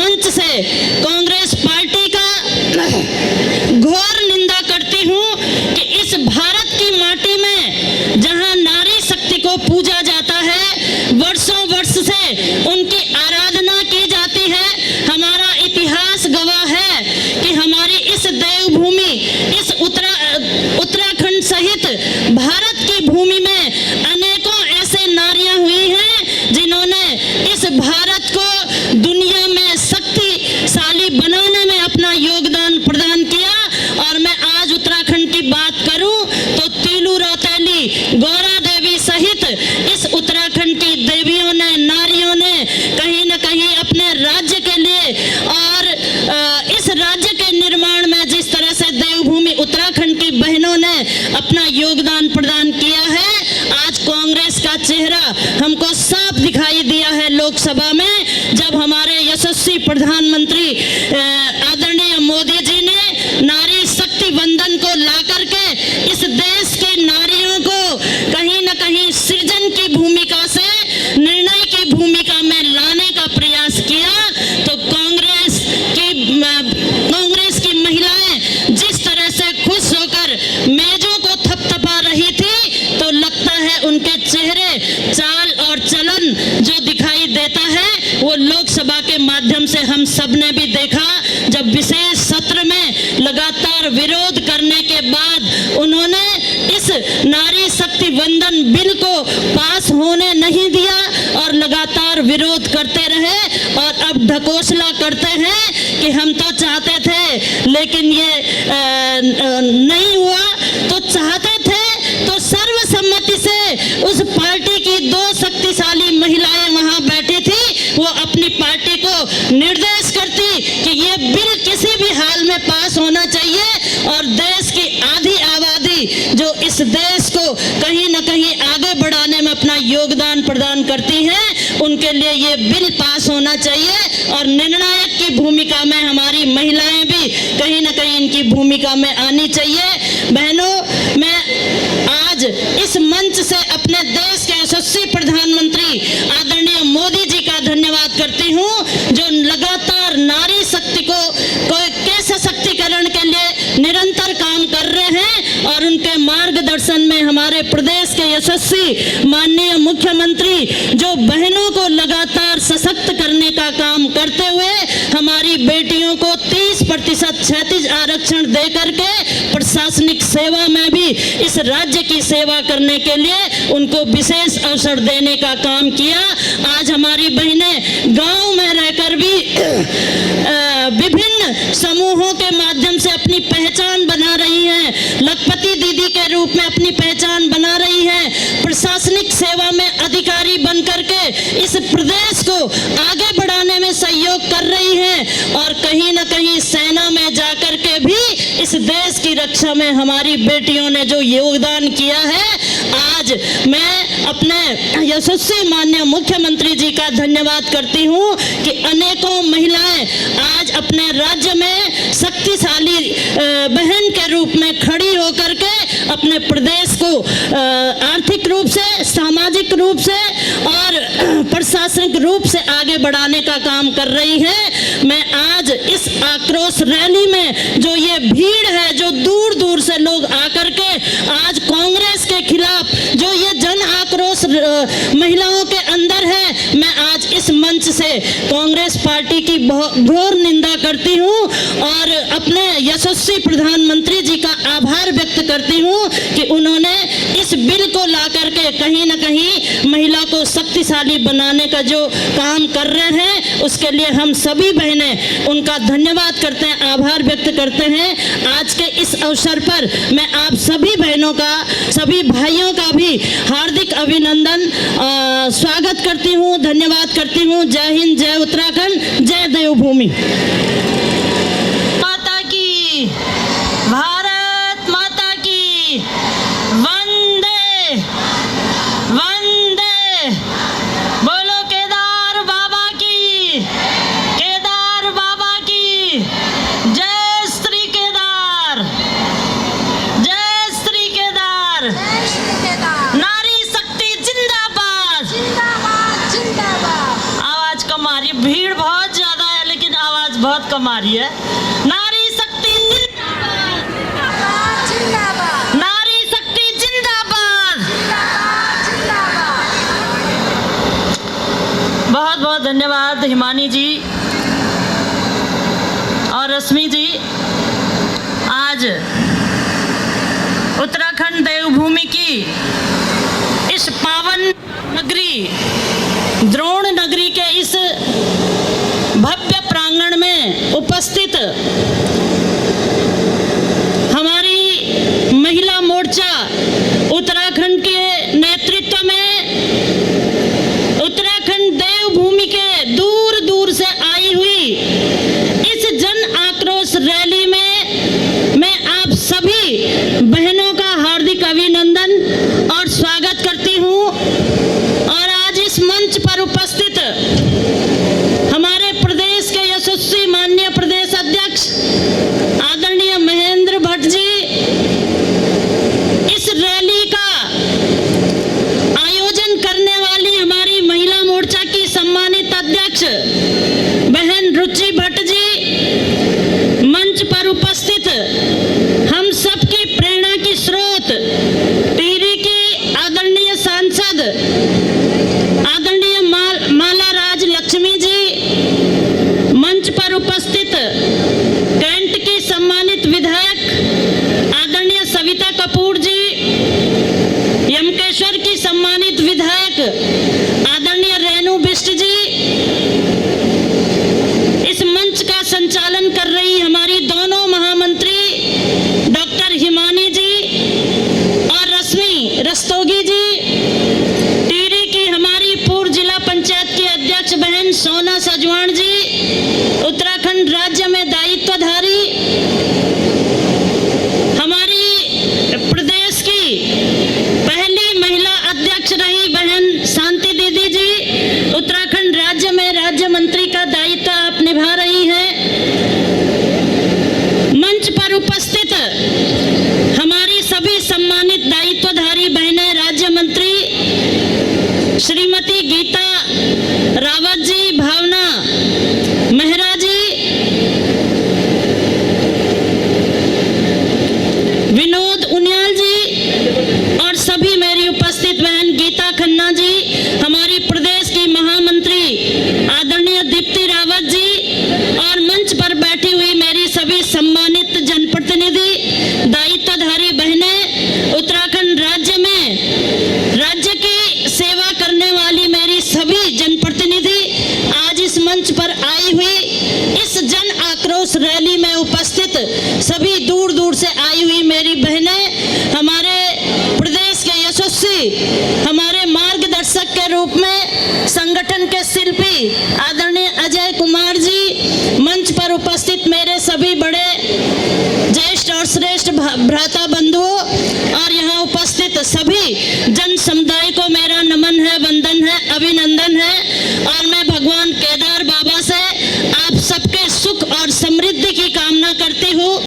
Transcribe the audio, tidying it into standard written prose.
मंच से कांग्रेस पार्टी का घोर निंदा करती हूँ कि इस भारत की माटी में जहाँ नारी शक्ति को पूजा जाता है, वर्षों वर्ष से उनकी आराधना की जाती है, हमारा इतिहास गवाह है कि हमारी इस देवभूमि, इस उत्तराखंड सहित भारत की भूमि में अनेकों ऐसे नारियां हुई हैं जिन्होंने इस भारत को दुनिया में शक्तिशाली बनाने में अपना योगदान प्रदान किया। और मैं आज उत्तराखंड की बात करूं तो तीलू रौतेली, गौरा देवी सहित इस उत्तराखंड की देवियों ने, नारियों ने कहीं न कहीं अपने राज्य के लिए और इस राज्य के निर्माण में जिस तरह से देवभूमि उत्तराखंड की बहनों ने अपना योगदान प्रदान किया है, आज कांग्रेस का चेहरा हमको साफ दिखाई दिया है लोकसभा में, जब हमारे यशस्वी प्रधानमंत्री आदरणीय मोदी जी ने नारी शक्ति वंदन को ला करके इस देश की नारियों को कहीं न कहीं सृजन की भूमिका से निर्णय की भूमिका में लाने का प्रयास किया। तो कांग्रेस की महिलाएं जिस तरह से खुश होकर मेजों को थपथपा रही थी, तो लगता है उनके चेहरे, चाल और चलन जो दिखाई देता है वो लोकसभा के माध्यम से हम सब ने भी देखा। जब विशेष सत्र में लगातार विरोध करने के बाद उन्होंने इस नारी शक्ति वंदन बिल को पास होने नहीं दिया और लगातार विरोध करते रहे, और अब ढकोसला करते हैं कि हम तो चाहते थे लेकिन ये नहीं हुआ। तो चाहते थे तो सर्वसम्मति से उस पार्टी की दो शक्तिशाली महिलाएं वहां बैठी थी, वो अपनी पार्टी को निर्देश करती कि ये बिल किसी भी हाल में पास होना चाहिए, और देश की आधी आबादी जो इस देश को कहीं न कहीं आगे बढ़ाने में अपना योगदान प्रदान करती है, उनके लिए ये बिल पास होना चाहिए। और निर्णायक की भूमिका में हमारी महिलाएं भी कहीं न कहीं इनकी भूमिका में आनी चाहिए। बहनों, मैं आज इस मंच से अपने देश के यशस्वी प्रधानमंत्री आदरणीय मोदी जी का धन्यवाद करती हूँ, जो लगातार नारी शक्ति को सशक्तिकरण के लिए निरंतर काम कर रहे हैं, और उनके मार्गदर्शन में हमारे प्रदेश के यशस्वी माननीय मुख्यमंत्री जो बहनों को लगातार सशक्त करने का काम करते हुए हमारी बेटियों को 30% क्षैतिज आरक्षण दे करके प्रशासनिक सेवा में भी इस राज्य की सेवा करने के लिए उनको विशेष अवसर देने का काम किया। आज हमारी बहनें गांव में रहकर भी विभिन्न समूहों के माध्यम से अपनी पहचान बना रही हैं, लखपति दीदी के रूप में अपनी पहचान बना रही हैं, प्रशासनिक सेवा में अधिकारी बन करके इस प्रदेश को आगे बढ़ाने में सहयोग कर रही हैं, और कहीं न कहीं सेना में जाकर के भी इस देश की रक्षा में हमारी बेटियों ने जो योगदान किया है, आज मैं अपने यशस्वी माननीय मुख्यमंत्री जी का धन्यवाद करती हूँ कि अनेकों महिलाएं आज अपने राज्य में शक्तिशाली बहन के रूप में खड़ी होकर के अपने प्रदेश को आर्थिक रूप से, सामाजिक रूप से और प्रशासनिक रूप से आगे बढ़ाने का काम कर रही है। मैं आज इस आक्रोश रैली में जो ये भीड़ है, जो दूर दूर से लोग आकर के आज कांग्रेस के खिलाफ जो ये जन आक्रोश महिलाओं के अंदर है, मैं आज इस मंच से कांग्रेस पार्टी की घोर निंदा करती हूँ और अपने यशस्वी प्रधानमंत्री जी का आभार व्यक्त करती हूँ कि उन्होंने इस बिल को ला करके कहीं न कहीं महिला को शक्तिशाली बनाने का जो काम कर रहे हैं, उसके लिए हम सभी बहनें उनका धन्यवाद करते हैं, आभार व्यक्त करते हैं। आज के इस अवसर पर मैं आप सभी बहनों का, सभी भाइयों का भी हार्दिक अभिनंदन स्वागत करती हूँ, धन्यवाद करती हूँ। जय हिंद, जय उत्तराखंड, जय देवभूमि। माता की, भारत माता की, वंदे वंदे। बोलो केदार बाबा की, केदार बाबा की जय श्री केदार, जय श्री केदार। नारी शक्ति जिंदाबाद, जिंदाबाद जिंदाबाद। आवाज कम आ रही, भीड़ बहुत ज्यादा है, लेकिन हमारी है। नारी शक्ति जिंदाबाद, नारी शक्ति जिंदाबाद। बहुत बहुत धन्यवाद हिमानी जी और रश्मि जी। आज उत्तराखंड देवभूमि की इस पावन नगरी द्रोण नगरी के इस भव्य प्रांगण में उपस्थित हमारी महिला मोर्चा उत्तराखंड के नेतृत्व में उत्तराखंड देवभूमि के दूर दूर से आई हुई इस जन आक्रोश रैली में मैं आप सभी बहनों का हार्दिक अभिनंदन और स्वागत करती हूं। और आज इस मंच पर उपस्थित हमारे प्रदेश के यशस्वी माननीय प्रदेश अध्यक्ष आदरणीय महेंद्र भट्ट जी, इस रैली का आयोजन करने वाली हमारी महिला मोर्चा की सम्मानित अध्यक्ष बहन रुचि भट्ट जी, मंच पर उपस्थित हम सबकी प्रेरणा की स्रोत टिहरी की आदरणीय सांसद आदरणीय माला राज लक्ष्मी जी, मंच पर उपस्थित कैंट की सम्मानित विधायक आदरणीय सविता कपूर जी, यमकेश्वर की सम्मानित विधायक आदरणीय रेणु बिष्ट जी, इस मंच का संचालन कर रही हमारी दोनों महामंत्री डॉक्टर हिमानी जी और रश्मि रस्तोगी जी, टिहरी की हमारी पूर्व जिला पंचायत की अध्यक्ष बहन सोना सजवाण जी, उत्तराखंड राज्य में दायित्वधारी हमारी प्रदेश की पहली महिला अध्यक्ष रही बहन शांति दीदी जी, उत्तराखंड राज्य में राज्य मंत्री का दायित्व आप निभा रही हैं। मंच पर उपस्थित हमारी सभी सम्मानित दायित्वधारी बहनें राज्य मंत्री श्रीमती गीता रावत जी, भावना मेहरा जी, विनोद उनियाल जी और सभी मेरी उपस्थित बहन गीता खन्ना जी, हमारी प्रदेश की महामंत्री आदरणीय दीप्ति रावत जी और मंच पर बैठी हुई मेरी सभी सम्मानित जनप्रतिनिधि दायित्वधारी बहनें, उत्तराखंड राज्य में राज्य की सेवा करने वाली मेरी सभी जनप्रतिनिधि, आज इस मंच पर आई हुई इस जन आक्रोश रैली में उपस्थित सभी दूर दूर से आई हुई मेरी बहनें, हमारे प्रदेश के यशस्वी हमारे मार्गदर्शक के रूप में संगठन के शिल्पी आदरणीय अजय कुमार जी, मंच पर उपस्थित मेरे सभी बड़े ज्येष्ठ और श्रेष्ठ भ्राता बंधुओं और यहाँ उपस्थित सभी जन समुदाय को मेरा नमन है, वंदन है, अभिनंदन है।